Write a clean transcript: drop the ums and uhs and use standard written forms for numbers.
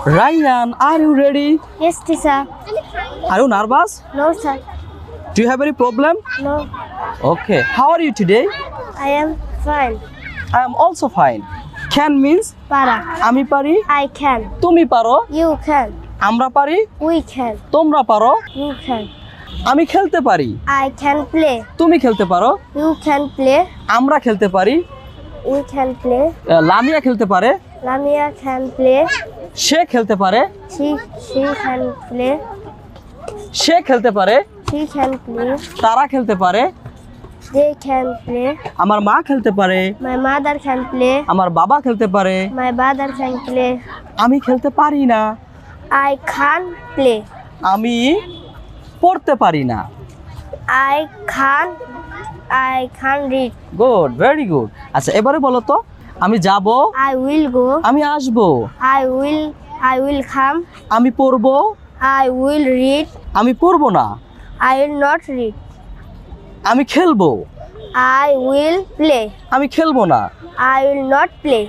Ryan, are you ready? Yes, teacher. Are you nervous? No, sir. Do you have any problem? No. Okay. How are you today? I am fine. I am also fine. Can means Para. আমি পারি, I can. তুমি পারো, You can. আমরা পারি, We can. তোমরা পারো, You can. আমি খেলতে পারি, I can play. তুমি খেলতে পারো, You can play. আমরা খেলতে পারি, We can play. লামিয়া খেলতে পারে, Lamia can play. সে খেলতে পারে, She can play. সে খেলতে পারে, She can play. তারা খেলতে পারে, They can play. আমার মা খেলতে পারে, My mother can play. আমার বাবা খেলতে পারে, My brother can play. আমি খেলতে পারি না, I can't play. আমি পড়তে পারি না। I can't read. Good, very good. আচ্ছা এবারে বলো তো, আমি যাব, I will go. আমি আসবো, I will come. আমি পড়বো, I will read. আমি পড়বো না, I will not read. আমি খেলবো, I will play. আমি খেলবো না। I will not play.